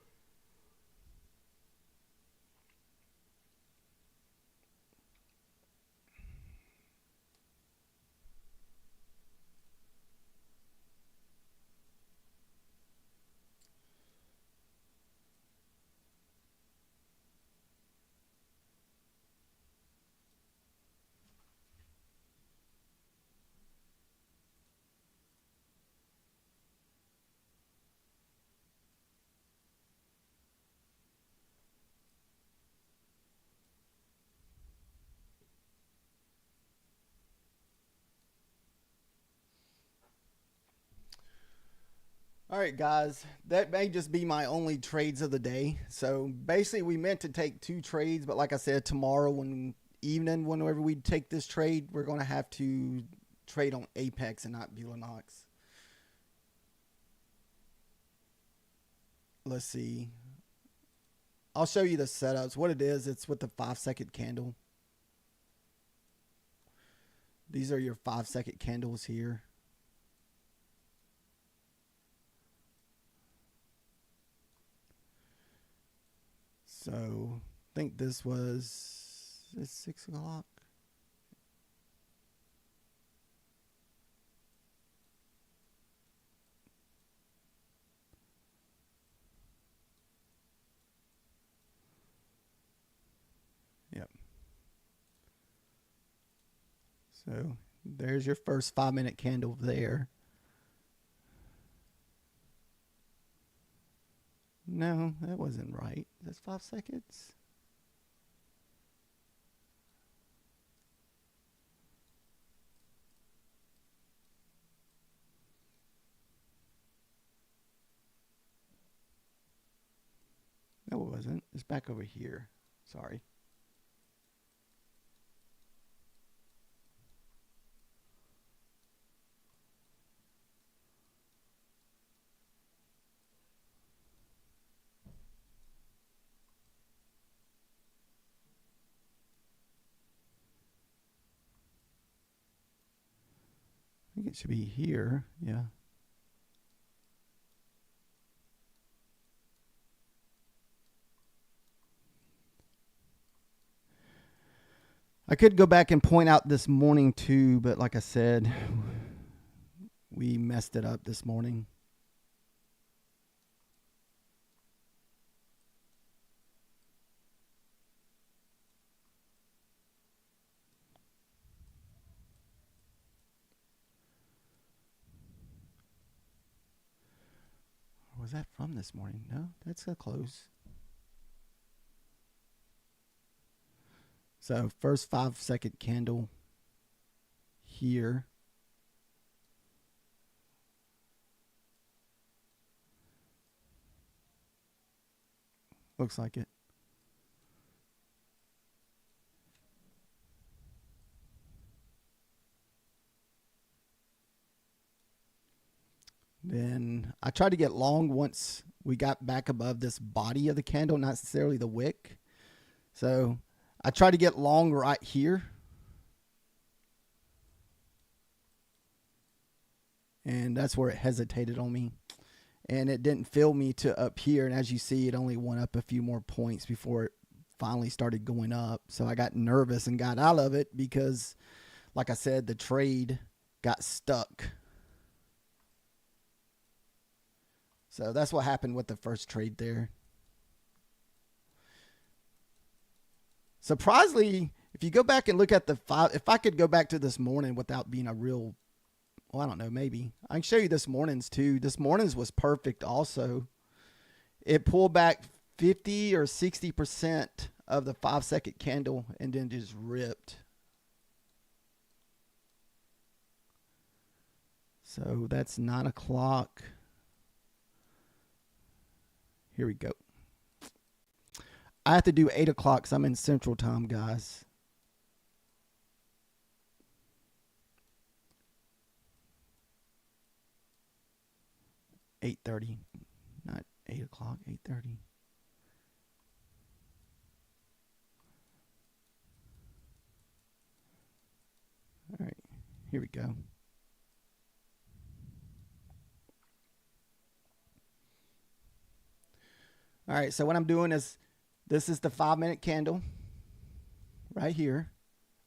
All right, guys, that may just be my only trades of the day. So basically, we meant to take 2 trades, but like I said, tomorrow whenever we take this trade, we're going to have to trade on Apex and not Bulanox. Let's see. I'll show you the setups. What it is, it's with the 5-second candle. These are your 5-second candles here. So I think this was 6 o'clock. Yep. So there's your first 5-minute candle there. No, that wasn't right. That's 5 seconds. No, it wasn't. It's back over here. Sorry. I think it should be here. Yeah. I could go back and point out this morning too, but like I said, we messed it up this morning. Or was that from this morning? No, that's a close. So first 5-second candle here. Looks like it. Then I tried to get long once we got back above this body of the candle, not necessarily the wick. So I tried to get long right here. And that's where it hesitated on me. And it didn't fill me to up here. And as you see, it only went up a few more points before it finally started going up. So I got nervous and got out of it because, like I said, the trade got stuck. So that's what happened with the first trade there. Surprisingly, if you go back and look at the 5, if I could go back to this morning without being a real, well, I don't know, maybe. I can show you this morning's too. This morning's was perfect also. It pulled back 50 or 60% of the 5-second candle and then just ripped. So that's 9 o'clock. Here we go. I have to do 8 o'clock because I'm in Central Time, guys. $8:30, not 8 o'clock. 8:30. All right, here we go. All right, so what I'm doing is, this is the 5-minute candle right here.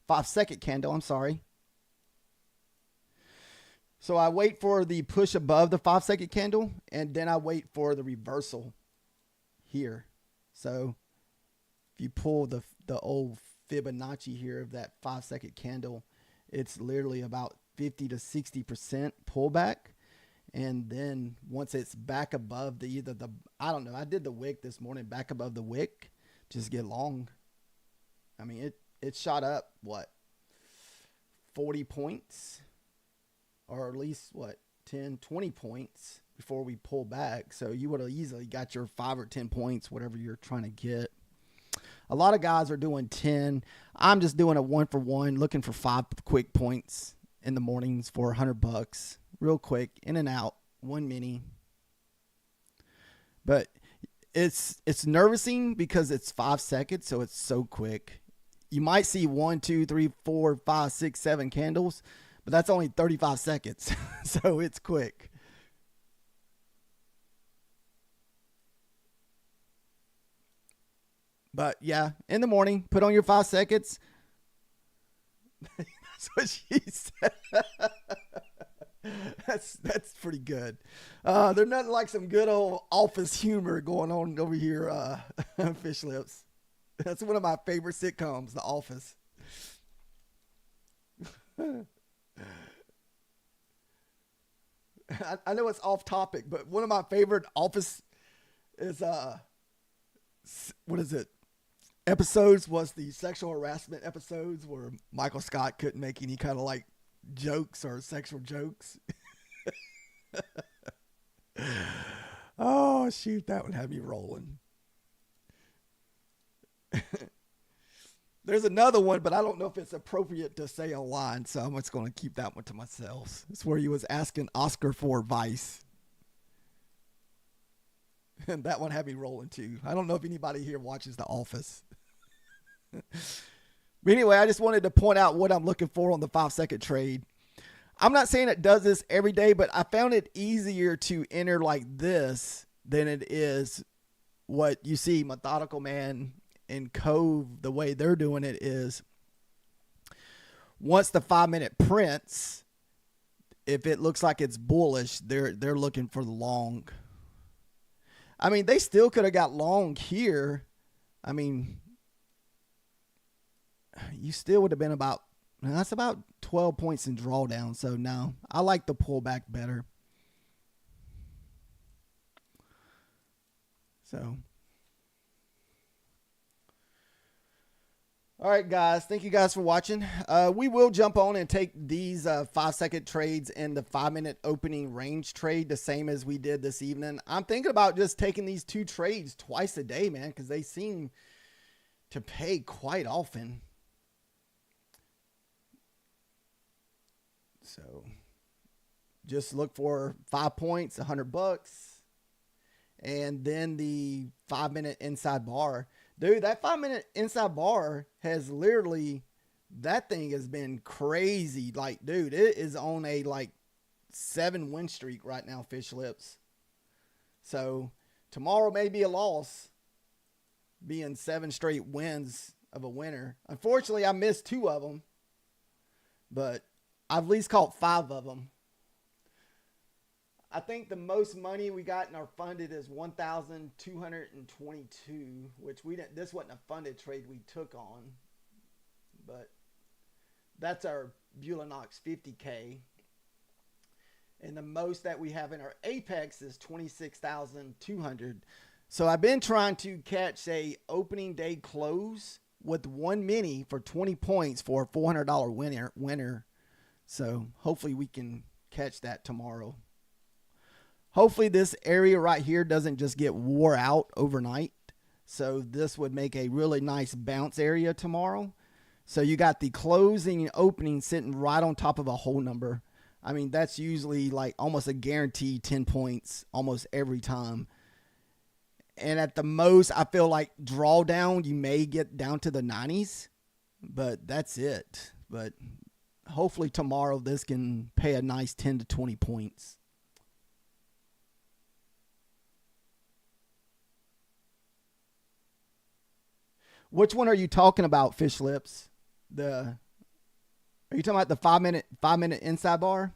5-second candle, I'm sorry. So I wait for the push above the 5-second candle, and then I wait for the reversal here. So if you pull the old Fibonacci here of that 5-second candle, it's literally about 50 to 60% pullback. And then once it's back above I don't know, I did the wick this morning, back above the wick, just get long. I mean, it shot up, what, 40 points? Or at least, what, 10, 20 points before we pull back. So you would have easily got your 5 or 10 points, whatever you're trying to get. A lot of guys are doing 10. I'm just doing a 1-for-1, looking for 5 quick points in the mornings for $100. Real quick, in and out, 1 mini. But it's nervousing because it's 5 seconds, so it's so quick. You might see 1, 2, 3, 4, 5, 6, 7 candles, but that's only 35 seconds. So it's quick. But yeah, in the morning, put on your 5 seconds. That's what she said. That's pretty good. There's nothing like some good old office humor going on over here, Fish Lips. That's one of my favorite sitcoms, The Office. I know it's off topic, but one of my favorite Office is what is it? Episodes was the sexual harassment episodes where Michael Scott couldn't make any kind of like jokes or sexual jokes. Oh shoot, that one had me rolling. There's another one, but I don't know if it's appropriate to say online, so I'm just going to keep that one to myself. It's where he was asking Oscar for advice. And that one had me rolling too. I don't know if anybody here watches The Office. But anyway, I just wanted to point out what I'm looking for on the 5-second trade. I'm not saying it does this every day, but I found it easier to enter like this than it is what you see Methodical Man and Cove. The way they're doing it is once the 5-minute prints, if it looks like it's bullish, they're looking for the long. I mean, they still could have got long here. I mean, you still would have been that's about 12 points in drawdown. So no, I like the pullback better. So, all right, guys. Thank you guys for watching. We will jump on and take these 5-second trades in the 5-minute opening range trade, the same as we did this evening. I'm thinking about just taking these 2 trades twice a day, man, because they seem to pay quite often. So just look for 5 points, $100, and then the 5-minute inside bar. Dude, that 5-minute inside bar has literally, that thing has been crazy. Like, dude, it is on a like 7 win streak right now, Fish Lips. So tomorrow may be a loss, being 7 straight wins of a winner. Unfortunately, I missed 2 of them, but I've at least caught 5 of them. I think the most money we got in our funded is 1,222, which we didn't. This wasn't a funded trade we took on, but that's our Bulanox 50K. And the most that we have in our Apex is 26,200. So I've been trying to catch a opening day close with 1 mini for 20 points for a $400 winner. So hopefully we can catch that tomorrow. Hopefully this area right here doesn't just get wore out overnight. So this would make a really nice bounce area tomorrow. So you got the closing and opening sitting right on top of a whole number. I mean, that's usually like almost a guaranteed 10 points almost every time. And at the most, I feel like drawdown, you may get down to the 90s, but that's it. But hopefully tomorrow this can pay a nice 10 to 20 points. Which one are you talking about, Fish Lips? Are you talking about the 5-minute inside bar?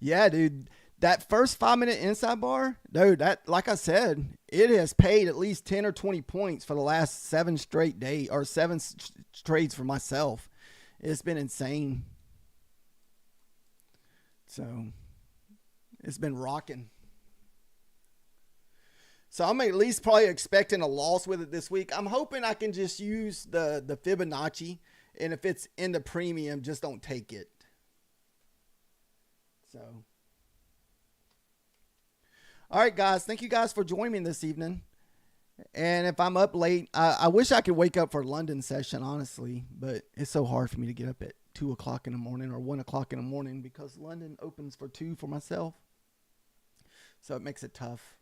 Yeah, dude. That first 5-minute inside bar, dude, that, like I said, it has paid at least 10 or 20 points for the last 7 straight days, or 7 trades for myself. It's been insane. So it's been rocking. So I'm at least probably expecting a loss with it this week. I'm hoping I can just use the Fibonacci, and if it's in the premium, just don't take it. So, all right, guys. Thank you guys for joining me this evening. And if I'm up late, I wish I could wake up for London session, honestly, but it's so hard for me to get up at 2 o'clock in the morning or 1 o'clock in the morning because London opens for 2 for myself. So it makes it tough.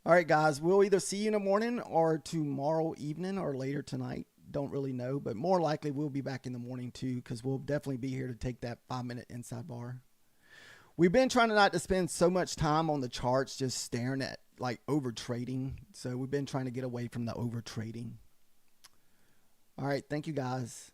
All right, guys, we'll either see you in the morning or tomorrow evening or later tonight. Don't really know, but more likely we'll be back in the morning too because we'll definitely be here to take that 5-minute inside bar. We've been trying not to spend so much time on the charts just staring at like over trading. So we've been trying to get away from the over trading. All right, thank you guys.